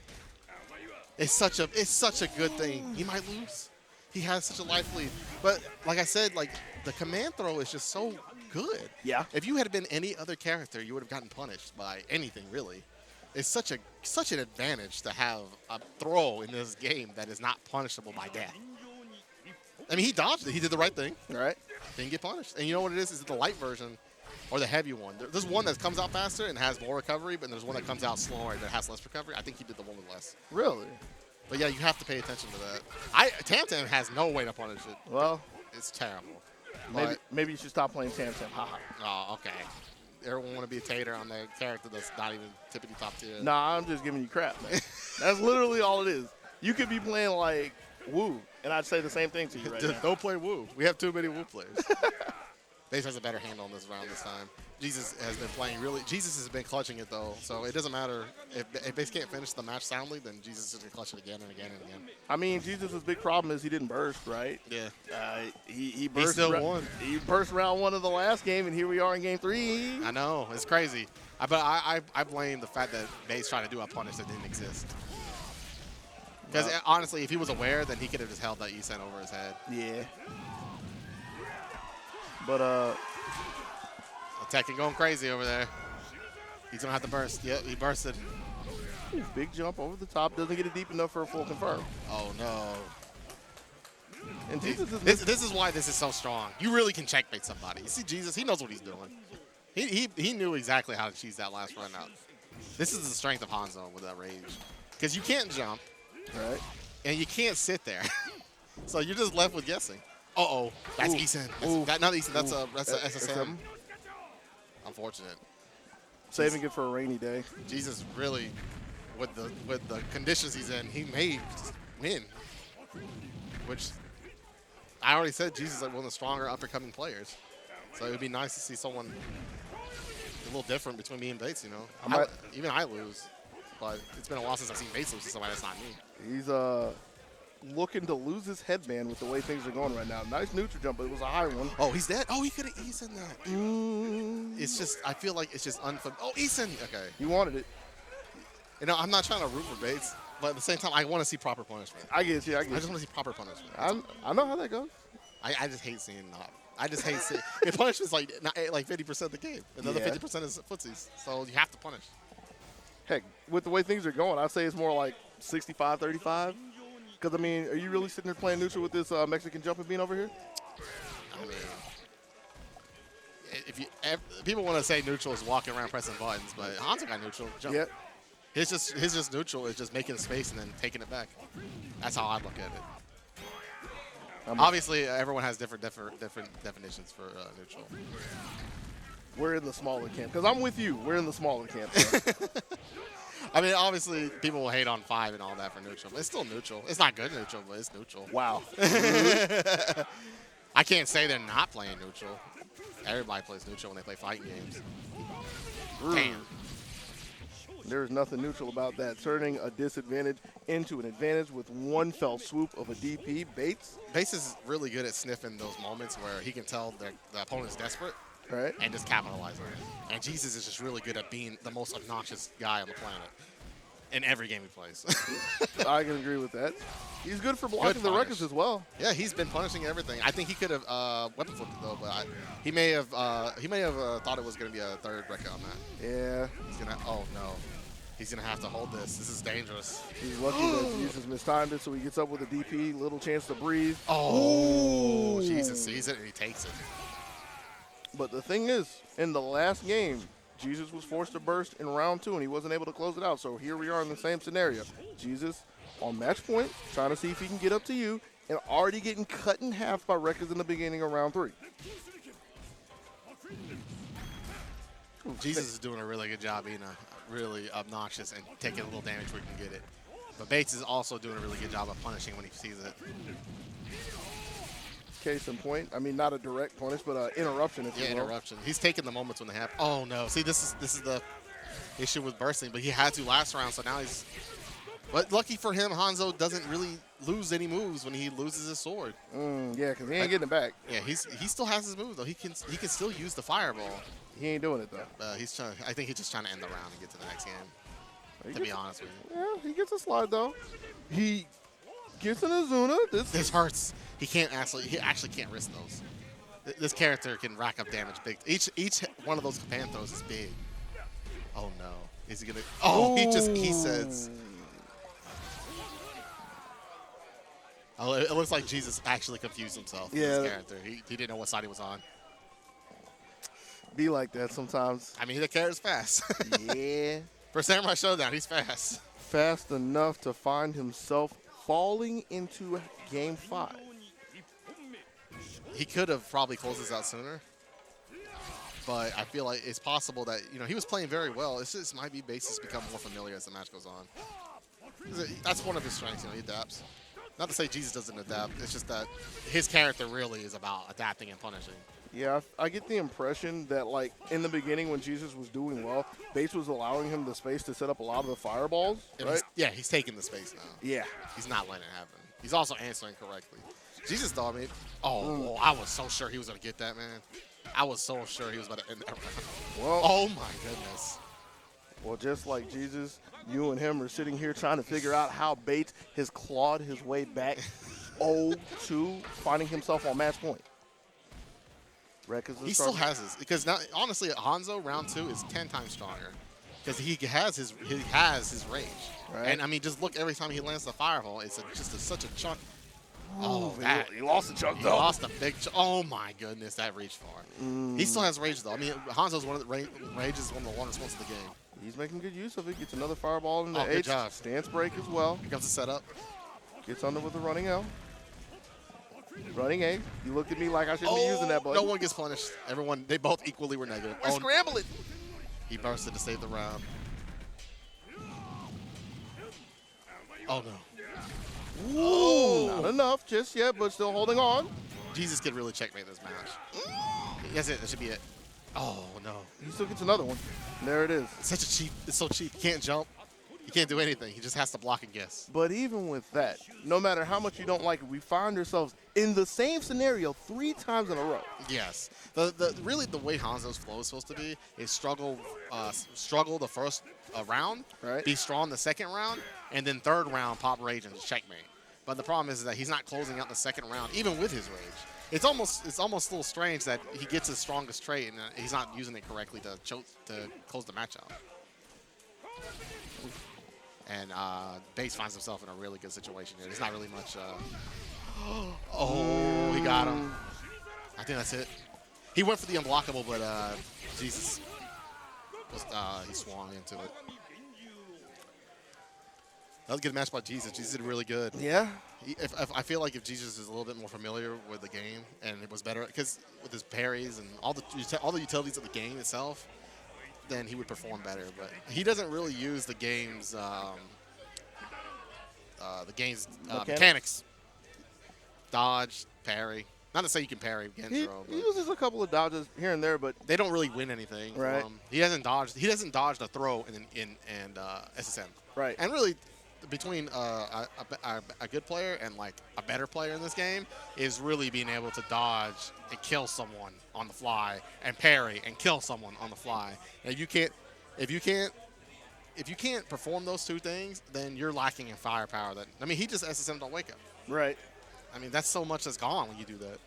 It's such a good thing. He might lose. He has such a life lead. But like I said, like the command throw is just so good. Yeah. If you had been any other character, you would have gotten punished by anything really. It's such an advantage to have a throw in this game that is not punishable by death. I mean, he dodged it. He did the right thing. Right. Didn't get punished. And you know what it is? Is it the light version or the heavy one? There's one that comes out faster and has more recovery, but there's one that comes out slower that has less recovery. I think he did the one with less. Really? But yeah, you have to pay attention to that. Tam Tam has no way to punish it. Well, It's terrible. maybe you should stop playing Tam Tam. Haha. Oh, okay. Everyone want to be a tater on the character that's not even tippity top tier. Nah, I'm just giving you crap, man. That's literally all it is. You could be playing like Woo, and I'd say the same thing to you right now. Don't play Woo. We have too many Woo players. Base has a better handle on this round this time. Jesus has been playing really. Jesus has been clutching it though, so it doesn't matter if Base can't finish the match soundly. Then Jesus is gonna clutch it again and again and again. I mean, Jesus' big problem is he didn't burst, right? Yeah. He burst. still won. He burst round 1 of the last game, and here we are in game 3. I know it's crazy. But I blame the fact that Base tried to do a punish that didn't exist. Because honestly, if he was aware, then he could have just held that E-Sen over his head. Yeah. But Tekken going crazy over there. He's gonna have to burst. Yep, he bursted. big jump over the top, doesn't get it deep enough for a full confirm. Oh no. And Jesus is This is why this is so strong. You really can checkmate somebody. You see Jesus, he knows what he's doing. He knew exactly how to cheese that last run out. This is the strength of Hanzo with that rage. Because you can't jump, right. and you can't sit there. So you're just left with guessing. Uh-oh, that's E-Sen. Not E-Sen, that's a SSM. Unfortunate. Saving it for a rainy day. Jesus really, with the conditions he's in, he may win. Which I already said Jesus is like one of the stronger up-and-coming players. So it would be nice to see someone a little different between me and Bates, you know. Even I lose. But it's been a while since I've seen Bates lose to somebody that's not me. He's looking to lose his headband with the way things are going right now. Nice neutral jump, but it was a high one. Oh, he's dead? Oh, he could have Isen that. It's just, I feel like it's just unfamiliar. Oh, Isen! Okay. You wanted it. You know, I'm not trying to root for Bates, but at the same time, I want to see proper punishment. I get you. I just want to see proper punishment. I know how that goes. I just hate seeing not. I just hate seeing. If punishment's like 50% of the game. Another 50% is footsies. So you have to punish. Heck, with the way things are going, I'd say it's more like 65-35. Because, I mean, are you really sitting there playing neutral with this Mexican jumping bean over here? I mean, people want to say neutral is walking around pressing buttons, but Hanzo got neutral. Jump. Yep. His just neutral is just making space and then taking it back. That's how I look at it. Obviously, everyone has different definitions for neutral. We're in the smaller camp. Because I'm with you. We're in the smaller camp. I mean, obviously, people will hate on 5 and all that for neutral, but it's still neutral. It's not good neutral, but it's neutral. Wow. I can't say they're not playing neutral. Everybody plays neutral when they play fighting games. Damn. There's nothing neutral about that. Turning a disadvantage into an advantage with one fell swoop of a DP. Bates is really good at sniffing those moments where he can tell the opponent's desperate. Right. And just capitalize on it. And Jesus is just really good at being the most obnoxious guy on the planet in every game he plays. I can agree with that. He's good for blocking the records as well. Yeah, he's been punishing everything. I think he could have weapon flipped it though, but he may have thought it was going to be a third record on that. Yeah. He's gonna. Oh no. He's gonna have to hold this. This is dangerous. He's lucky that Jesus mistimed it, so he gets up with a DP, little chance to breathe. Oh, Jesus sees it and he takes it. But the thing is, in the last game, Jesus was forced to burst in round 2, and he wasn't able to close it out. So here we are in the same scenario. Jesus on match point, trying to see if he can get up to you, and already getting cut in half by Records in the beginning of round 3. Jesus is doing a really good job being really obnoxious and taking a little damage where he can get it. But Bates is also doing a really good job of punishing when he sees it. Case in point, I mean, not a direct punish, but an interruption, if you will. Interruption. He's taking the moments when they happen. Oh, no. See, this is the issue with bursting, but he had to last round, so now he's... But lucky for him, Hanzo doesn't really lose any moves when he loses his sword. Yeah, because he ain't getting it back. Yeah, he still has his moves, though. He can still use the fireball. He ain't doing it, though. I think he's just trying to end the round and get to the next game, to be honest with you. Yeah, he gets a slide, though. He gets an Azuna. This hurts. He actually can't risk those. This character can rack up damage big. Each one of those command throws is big. Oh no. Is he gonna he says. Oh, it looks like Jesus actually confused himself with his character. He didn't know what side he was on. Be like that sometimes. I mean, the character's fast. Yeah. For Samurai Showdown, he's fast. Fast enough to find himself falling into game 5. He could have probably closed this out sooner, but I feel like it's possible that, he was playing very well. It's just might be bases become more familiar as the match goes on. That's one of his strengths, he adapts. Not to say Jesus doesn't adapt, it's just that his character really is about adapting and punishing. Yeah, I get the impression that, like, in the beginning when Jesus was doing well, Bates was allowing him the space to set up a lot of the fireballs, right? He's taking the space now. Yeah. He's not letting it happen. He's also answering correctly. Jesus, though, I mean, I was so sure he was going to get that, man. I was so sure he was about to end that round. Well, oh, my goodness. Well, just like Jesus, you and him are sitting here trying to figure out how Bates has clawed his way back 0-2, finding himself on match point. He still has his, because now, honestly, Hanzo round 2 is 10 times stronger because he has his rage. Right. And I mean, just look every time he lands the fireball, it's such a chunk. Oh, he lost a chunk, He though. lost a big chunk. Oh my goodness, that reached far. He still has rage though. I mean, Hanzo's rage is one of the longest ones of the game. He's making good use of it. Gets another fireball in the good H. job. Stance break as well. Here comes the setup. Gets under with the running L. Running A. You looked at me like I shouldn't be using that button. No one gets punished. They both equally were negative. We're scrambling. He bursted to save the round. Oh no. Ooh, not enough just yet, but still holding on. Jesus could really checkmate this match. That's it. That should be it. Oh no. He still gets another one. There it is. It's so cheap. He can't jump. He can't do anything. He just has to block and guess. But even with that, no matter how much you don't like it, we find ourselves in the same scenario 3 times in a row. Yes. Really the way Hanzo's flow is supposed to be is struggle the first round, right? Be strong the second round, and then third round pop rage and checkmate. But the problem is that he's not closing out the second round, even with his rage. It's almost a little strange that he gets his strongest trait and he's not using it correctly to close the match out. And Bates finds himself in a really good situation here. There's not really much. Oh, he got him. I think that's it. He went for the unblockable, but Jesus, he swung into it. That was a good match by Jesus. Jesus did really good. Yeah. I feel like if Jesus is a little bit more familiar with the game and it was better, because with his parries and all the utilities of the game itself, then he would perform better. But he doesn't really use the game's mechanics. Dodge, parry. Not to say you can parry He Gensro, but uses a couple of dodges here and there, but they don't really win anything. Right. He doesn't dodge a throw in SSM. right. And really, between a good player and like a better player in this game is really being able to dodge and kill someone on the fly and parry and kill someone on the fly. And if you can't perform those two things, then you're lacking in firepower. He just SSM don't wake up. Right. I mean, that's so much that's gone when you do that.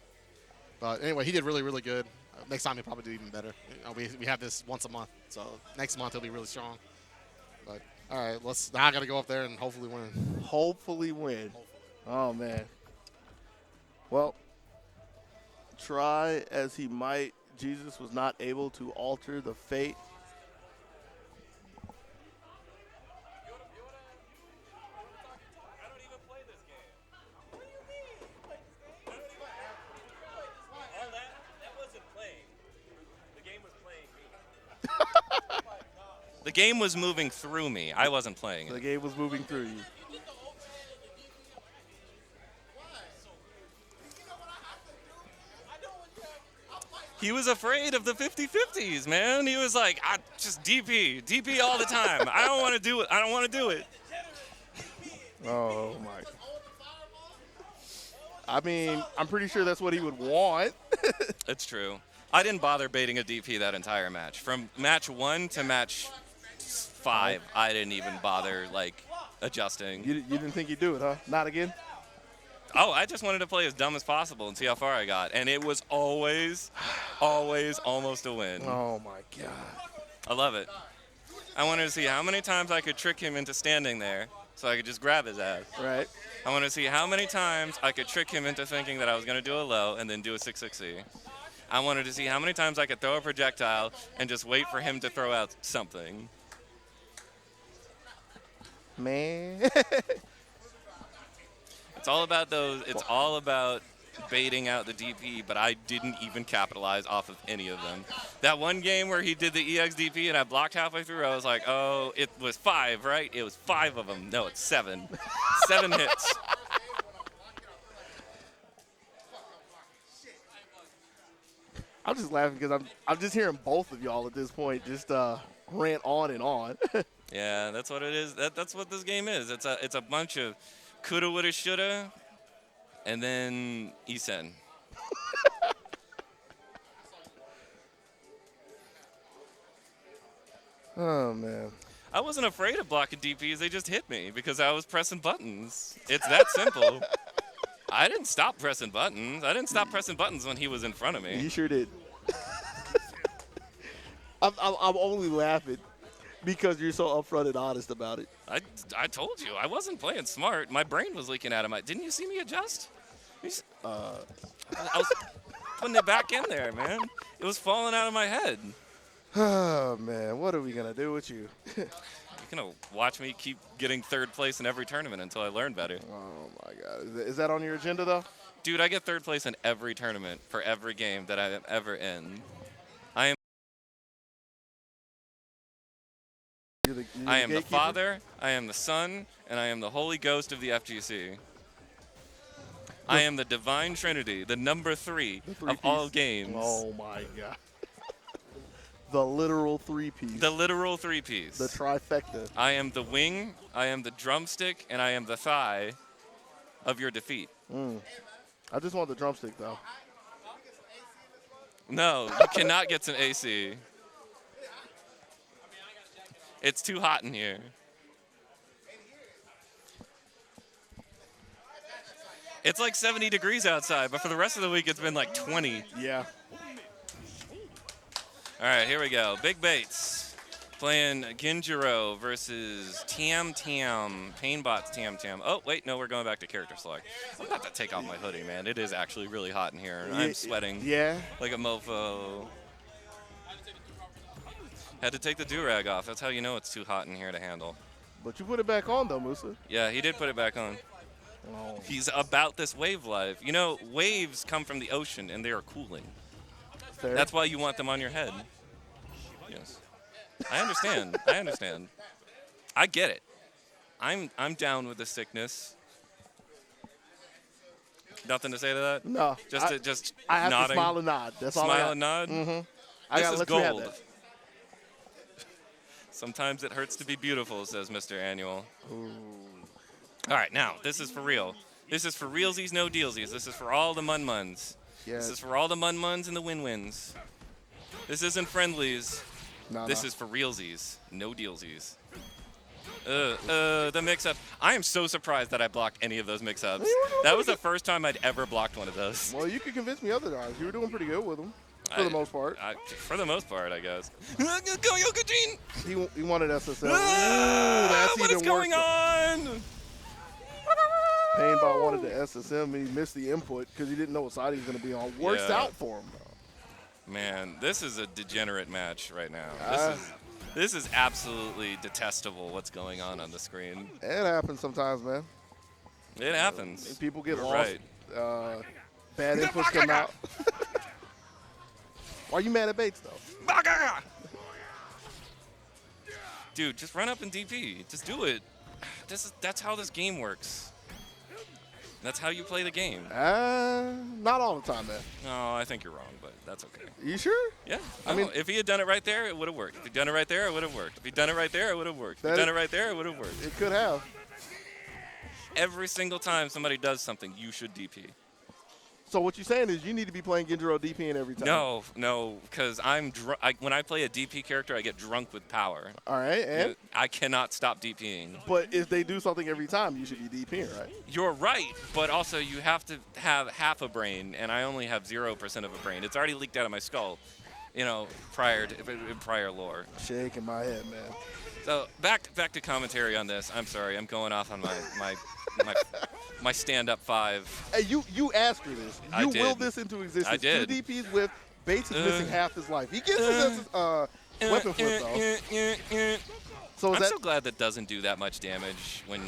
But anyway, he did really, really good. Next time he'll probably do even better. We have this once a month, so next month he'll be really strong. But all right, now I got to go up there and hopefully win. Hopefully win. Oh, man. Well, try as he might, Jesus was not able to alter the fate. The game was moving through me. I wasn't playing The it. game was moving through you. He was afraid of the 50-50s, man. He was like, just DP all the time. I don't want to do it. I don't want to do it. Oh, my. I mean, I'm pretty sure that's what he would want. It's true. I didn't bother baiting a DP that entire match. From match 1 to match 5, I didn't even bother, like, adjusting. You didn't think you'd do it, huh? Not again? Oh, I just wanted to play as dumb as possible and see how far I got. And it was always almost a win. Oh, my God. I love it. I wanted to see how many times I could trick him into standing there so I could just grab his ass. Right. I wanted to see how many times I could trick him into thinking that I was going to do a low and then do a 660. I wanted to see how many times I could throw a projectile and just wait for him to throw out something. Man. It's all about those. It's all about baiting out the DP, but I didn't even capitalize off of any of them. That one game where he did the EX DP and I blocked halfway through, I was like, oh, it was 5, right? It was 5 of them. No, it's 7. 7 hits. I'm just laughing because I'm just hearing both of y'all at this point just rant on and on. Yeah, that's what it is. That's what this game is. It's a bunch of coulda, woulda, shoulda, and then Isen. Oh, man. I wasn't afraid of blocking DPs. They just hit me because I was pressing buttons. It's that simple. I didn't stop pressing buttons. I didn't stop pressing buttons when he was in front of me. You sure did. I'm only laughing because you're so upfront and honest about it. I told you I wasn't playing smart. My brain was leaking out of my. Didn't you see me adjust? I was putting it back in there, man. It was falling out of my head. Oh, man. What are we going to do with you? You're gonna watch me keep getting 3rd place in every tournament until I learn better. Oh, my God. Is that on your agenda, though? Dude, I get 3rd place in every tournament for every game that I am ever in. I am the Father, I am the Son, and I am the Holy Ghost of the FGC. I am the Divine Trinity, the number 3 of all games. Oh, my God. The literal 3-piece. The literal 3-piece. The trifecta. I am the wing, I am the drumstick, and I am the thigh of your defeat. I just want the drumstick, though. No, you cannot get some AC. It's too hot in here. It's like 70 degrees outside, but for the rest of the week, it's been like 20. Yeah. All right, here we go. Big Bates playing Ginjiro versus Tam. Painbot's Tam. Oh, wait, no, we're going back to character select. I'm about to take off my hoodie, man. It is actually really hot in here. I'm sweating like a mofo. Had to take the do-rag off. That's how you know it's too hot in here to handle. But you put it back on, though, Musa. Yeah, he did put it back on. Oh. He's about this wave life. You know, waves come from the ocean, and they are cooling. Fair. That's why you want them on your head. Yes. I understand. I understand. I get it. I'm down with the sickness. Nothing to say to that? No. Just I have nodding. to smile and nod. That's all I got. Smile and nod? Mm-hmm. This is let you have gold. that. Sometimes it hurts to be beautiful, says Mr. Annual. Ooh. All right, now, this is for real. This is for realsies, no dealsies. This is for all the mun-muns. Yes. This is for all the mun-muns and the win-wins. This isn't friendlies. This is for realsies, no dealsies. The mix-up. I am so surprised that I blocked any of those mix-ups. That was the first time I'd ever blocked one of those. Well, you could convince me otherwise. You were doing pretty good with them. For the most part. For the most part, I guess. Go, Yokajin! He wanted SSL. What is going on? Painbot wanted the SSM and he missed the input because he didn't know what side he was going to be on. Works out for him, though. Man, this is a degenerate match right now. This is absolutely detestable what's going on the screen. It happens sometimes, man. It happens. People get You're lost. Right. Bad inputs come out. Why are you mad at Bates, though? dude, just run up and DP. Just do it. That's how this game works. That's how you play the game. Not all the time, man. No, I think you're wrong, but that's okay. You sure? Yeah. I mean, if he had done it right there, it would have worked. If he'd done it right there, it would have worked. If he'd done it right there, it would have worked. If he'd done it right there, it would have worked. It could have. Every single time somebody does something, you should DP. So what you're saying is you need to be playing Genjiro DPing every time. No, because when I play a DP character, I get drunk with power. All right, and I cannot stop DPing. but if they do something every time, you should be DPing, right? You're right, but also you have to have half a brain, and I only have 0% of a brain. It's already leaked out of my skull, prior lore. Shaking my head, man. So back to commentary on this. I'm sorry, I'm going off on my stand-up 5. Hey, you asked for this. I You did. willed this into existence. I did. 2 DPs with Bates is missing half his life. He gets his weapon flip though. So is I'm that so glad that doesn't do that much damage when.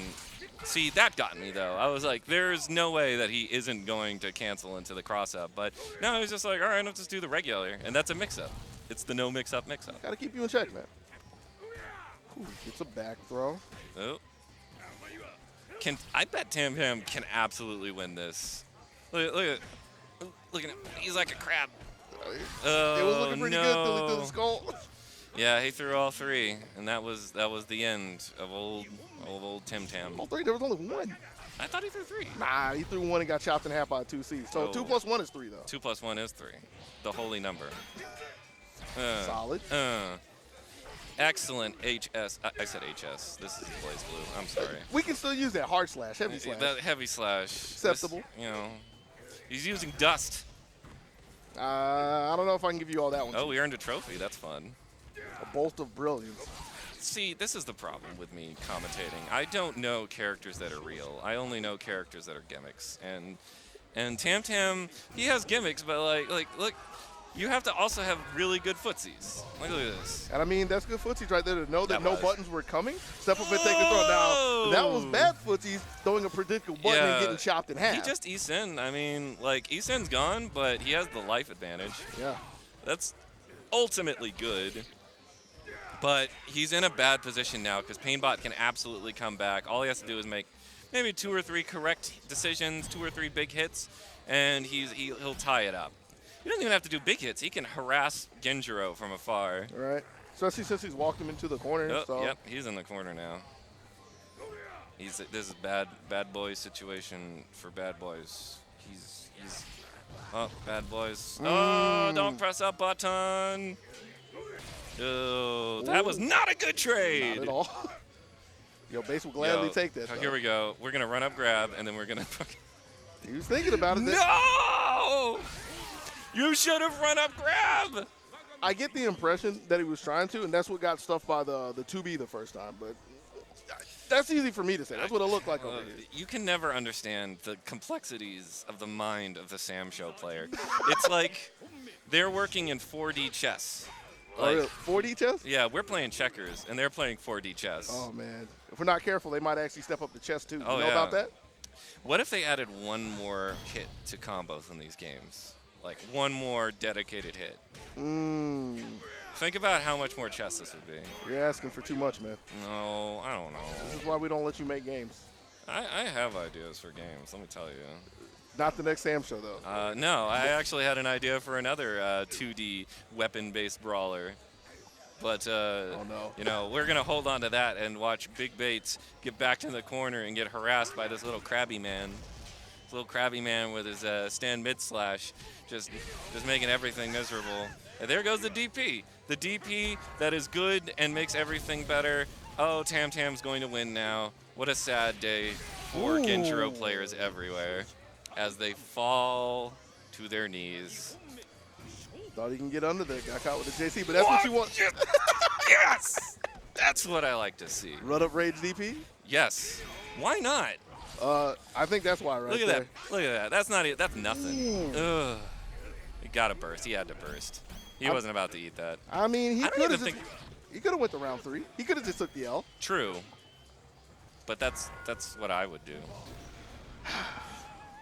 See, that got me though. I was like, there's no way that he isn't going to cancel into the cross-up. But no, he was just like, all right, I'll just do the regular, and that's a mix-up. It's the no mix-up. gotta keep you in check, man? Ooh, gets a back throw. Oh. I bet Tam Tam can absolutely win this. Look at him. He's like a crab. It was looking pretty good till he threw the skull. Yeah, he threw all 3, and that was the end of old Tim Tam. All 3. There was only 1. I thought he threw 3. Nah, he threw 1 and got chopped in half by 2Cs. So Oh. 2 plus 1 is 3 though. 2 plus 1 is 3. The holy number. Solid. Excellent HS. I said HS. This is Blaze Blue. I'm sorry. We can still use that hard slash, heavy slash. That heavy slash. Acceptable. He's using dust. I don't know if I can give you all that one. Oh, we earned a trophy. That's fun. A bolt of brilliance. See, this is the problem with me commentating. I don't know characters that are real. I only know characters that are gimmicks. And Tam Tam, he has gimmicks, but like look, you have to also have really good footsies. Look at this. And I mean, that's good footsies right there to know that That no was. buttons were coming. Step up and take a throw. Now, that was bad footsies, throwing a predictable button and getting chopped in half. He just E-Sin. I mean, E-Sin's gone, but he has the life advantage. Yeah. That's ultimately good. But he's in a bad position now because Painbot can absolutely come back. All he has to do is make maybe 2 or 3 correct decisions, 2 or 3 big hits, and he'll tie it up. He doesn't even have to do big hits. He can harass Genjiro from afar. All right. Especially since he's walked him into the corner. Oh, so. Yep, he's in the corner now. This is bad boys situation for bad boys. He's bad boys. Oh, don't press up button. Oh, that was not a good trade. Not at all. Yo, Base will gladly take that. Here we go. We're gonna run up grab, and then we're gonna. He was thinking about it. No! You should have run up grab. I get the impression that he was trying to, and that's what got stuffed by the 2B the first time. But that's easy for me to say. That's what it looked like over here. You can never understand the complexities of the mind of the Sam Show player. It's like they're working in 4D chess. Like, 4D chess? yeah, we're playing checkers, and they're playing 4D chess. Oh, man. If we're not careful, they might actually step up the chess, too. You Oh, know yeah. about that? What if they added one more hit to combos in these games? Like one more dedicated hit. Think about how much more chess this would be. You're asking for too much, man. No, I don't know. This is why we don't let you make games. I have ideas for games, let me tell you. Not the next Sam Show, though. No, I actually had an idea for another 2D weapon-based brawler. But, Oh, no. we're going to hold on to that and watch Big Bates get back to the corner and get harassed by this little crabby man. This little crabby man with his stand mid slash, just making everything miserable. And there goes the DP. The DP that is good and makes everything better. Oh, Tam Tam's going to win now. What a sad day for Genjiro players everywhere as they fall to their knees. Thought he can get under there. Got caught with the JC, but that's what you want. Yes! That's what I like to see. Run up rage DP? Yes. Why not? I think that's why right Look at there. that. Look at that. That's not it. That's nothing. Ugh. He got to burst. He had to burst. He wasn't about to eat that. I mean, he I don't could even have think. he could have went to round 3. He could have just took the L. True. But that's what I would do.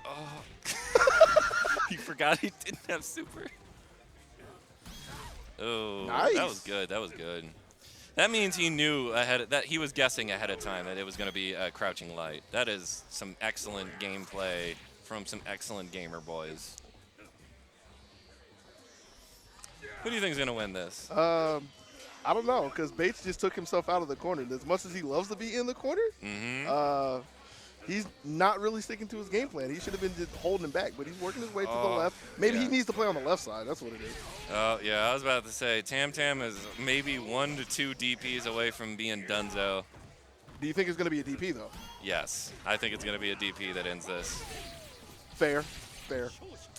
Oh. He forgot he didn't have super. Oh, Nice. that was good. That was good. That means he knew that he was guessing ahead of time that it was going to be a crouching light. That is some excellent gameplay from some excellent gamer boys. Who do you think is going to win this? I don't know, because Bates just took himself out of the corner. And as much as he loves to be in the corner, he's not really sticking to his game plan. He should have been just holding him back, but he's working his way to the left. Maybe he needs to play on the left side. That's what it is. Oh, yeah, I was about to say, Tam Tam is maybe 1 to 2 DPs away from being donezo. Do you think it's going to be a DP, though? Yes, I think it's going to be a DP that ends this. Fair.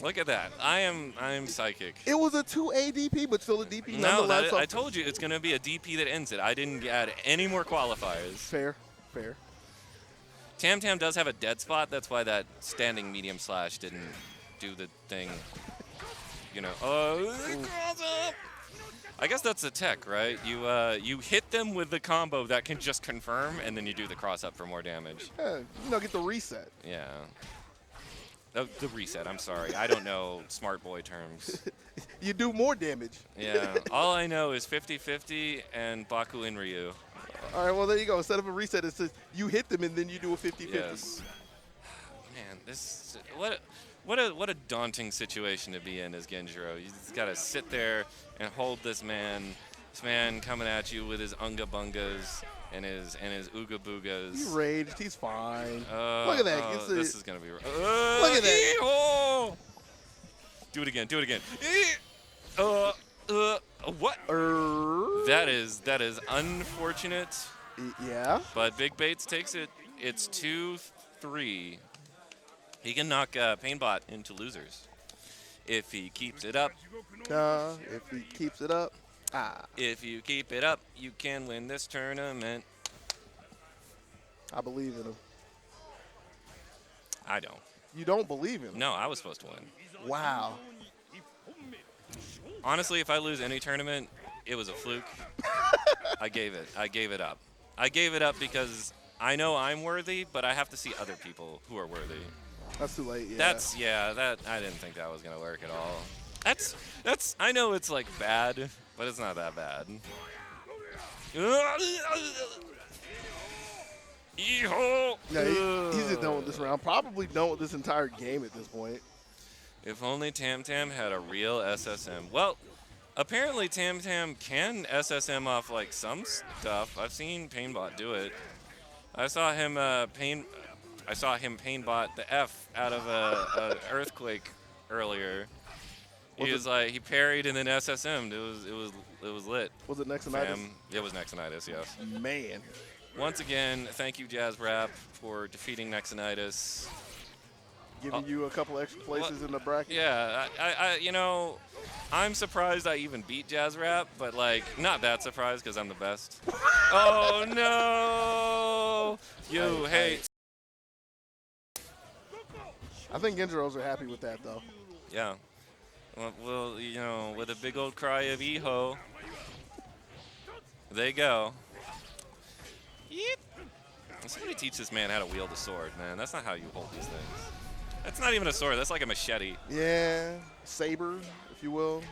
Look at that. I am psychic. It was a 2A DP, but still a DP No, nonetheless. I told you it's going to be a DP that ends it. I didn't add any more qualifiers. Fair. Tam Tam does have a dead spot. That's why that standing medium slash didn't do the thing. You know. Cross up. I guess that's the tech, right? You hit them with the combo that can just confirm, and then you do the cross up for more damage. Yeah, get the reset. Yeah. Oh, the reset. I'm sorry. I don't know smart boy terms. You do more damage. Yeah. All I know is 50-50 and Baku in Ryu. All right, well, there you go. Instead of a reset, it says you hit them and then you do a 50-50. Yes. Man, this what a daunting situation to be in as Genjiro. You just gotta sit there and hold this man. This man coming at you with his unga bungas and his ooga boogas. He raged. He's fine. Look at that. This is gonna be. Look at that. Oh! Do it again. What? That is unfortunate. Yeah. But Big Bates takes it. It's 2-3. He can knock Painbot into losers if he keeps it up. If he keeps it up. If you keep it up, you can win this tournament. I believe in him. I don't. You don't believe in him? No, I was supposed to win. Wow. Honestly, if I lose any tournament, it was a fluke. I gave it up. I gave it up because I know I'm worthy, but I have to see other people who are worthy. That's too late. Yeah. That I didn't think that was gonna work at all. That's I know it's like bad, but it's not that bad. Yeah, he's just done with this round. Probably done with this entire game at this point. If only Tam Tam had a real SSM. Well, apparently Tam Tam can SSM off like some stuff. I've seen Painbot do it. I saw him Painbot the F out of a earthquake earlier. He parried and then SSM'd. It was lit. Was it Nexonitis? It was Nexonitis, yes. Man. Once again, thank you, Jazz Rap, for defeating Nexonitis. Giving you a couple extra places in the bracket. Yeah, I'm surprised I even beat Jazz Rap, but like not that surprised because I'm the best. Oh no! You hate. I think Genjiros are happy with that though. Yeah. Well, with a big old cry of Eho, they go. Somebody teach this man how to wield a sword, man. That's not how you hold these things. That's not even a sword. That's like a machete. Yeah, saber, if you will.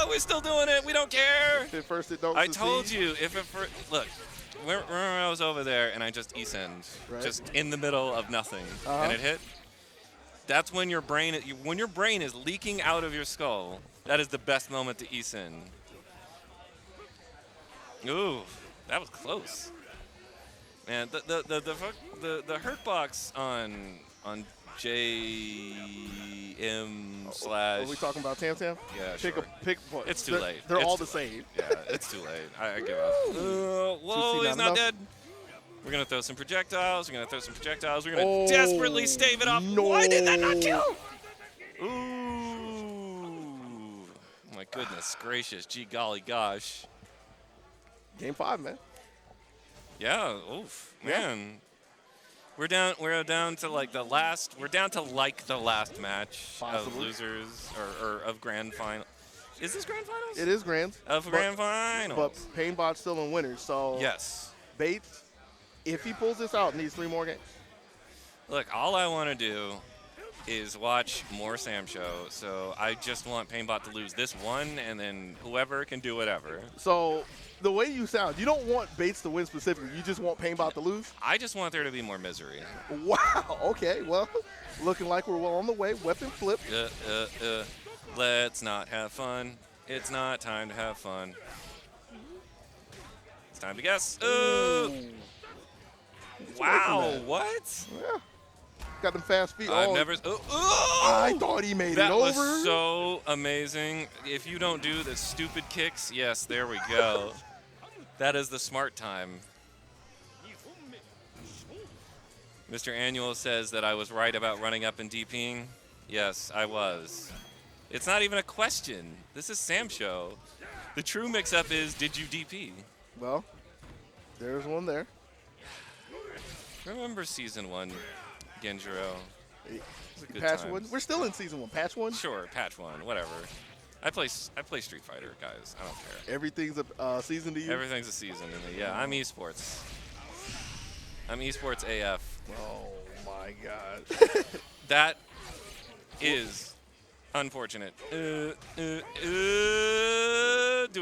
We're still doing it. We don't care. If at first it don't I succeed. told you. Look, remember I was over there and I just E-send, just in the middle of nothing, and it hit. That's when your brain is leaking out of your skull. That is the best moment to E-send. Ooh, that was close. Man, the hurt box on JM slash. Are we talking about Tam Tam? Yeah, sure. Pick one. It's too late. They're all the same. Yeah, it's too late. I give up. Whoa, he's not dead. We're going to throw some projectiles. We're going to desperately stave it off. No. Why did that not kill? Ooh. My goodness gracious. Gee golly gosh. Game 5, man. Yeah. Oof. Man. We're down to like the last. We're down to like the last match of losers or of grand final. Is this grand finals? It is grand. Grand finals. But Painbot's still in winners, so yes. Bates, if he pulls this out, needs 3 more games. Look, all I want to do is watch more Sam Show. So I just want Painbot to lose this one, and then whoever can do whatever. So the way you sound, you don't want Bates to win specifically. You just want Painbot to lose? I just want there to be more misery. Wow. Okay. Well, looking like we're well on the way. Weapon flip. Let's not have fun. It's not time to have fun. It's time to guess. Wow, what? Yeah. Got them fast feet. I've Oh, never. I thought he made That it over. was so amazing. If you don't do the stupid kicks, yes, there we go. That is the smart time. Mr. Annual says that I was right about running up and DPing. Yes, I was. It's not even a question. This is Sam Show. The true mix-up is, did you DP? Well, there's one there. Remember Season 1, Genjiro? Good Patch times. 1. We're still in Season 1. Patch 1. Sure, patch 1, whatever. I play Street Fighter, guys. I don't care. Everything's a season to you. Everything's a season to me. Yeah, I'm esports. I'm esports AF. Oh my God. That is unfortunate. Do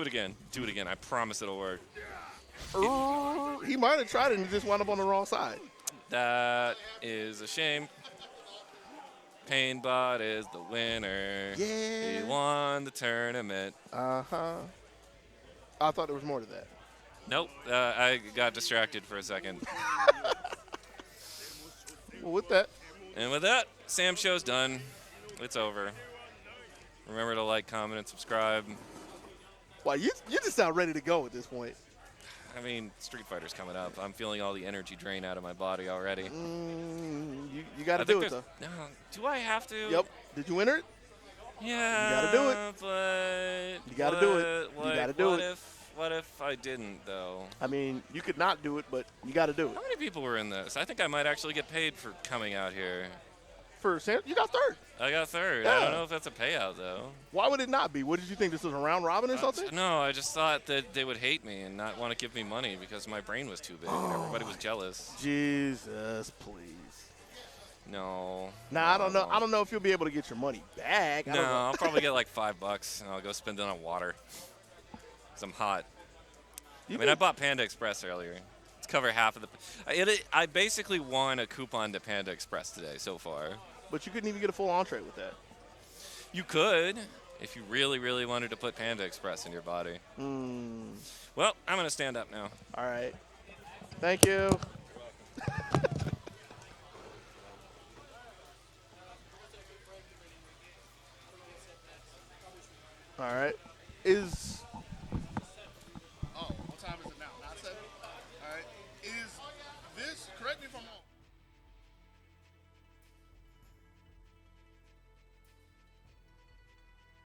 it again. Do it again. I promise it'll work. He might have tried it and just wound up on the wrong side. That is a shame. Painbot is the winner. Yeah. He won the tournament. Uh-huh. I thought there was more to that. Nope. I got distracted for a second. Well, with that, And with that, Sam Show's done. It's over. Remember to like, comment, and subscribe. wow, you just sound ready to go at this point. I mean, Street Fighter's coming up. I'm feeling all the energy drain out of my body already. You got to I think do it, there's- though. No, do I have to? Yep. Did you enter it? Yeah. You gotta do it. But You gotta do it. You what- gotta do what it. What if I didn't, though? I mean, you could not do it, but you got to do it. How many people were in this? I think I might actually get paid for coming out here. For Sam, you got third. I got third. I Yeah. don't know if that's a payout, though. Why would it not be? What did you think? This was a round robin or something? No, I just thought that they would hate me and not want to give me money because my brain was too big and everybody was jealous. Jesus, please. No. Nah, I don't know. I don't know if you'll be able to get your money back. I No, don't know. I'll probably get like $5 and I'll go spend it on water. Cause I'm hot. I mean, I bought Panda Express earlier. It's cover half of the. I basically won a coupon to Panda Express today so far. But you couldn't even get a full entree with that. You could, if you really, really wanted to put Panda Express in your body. Well, I'm gonna stand up now. All right. Thank you. All right. Is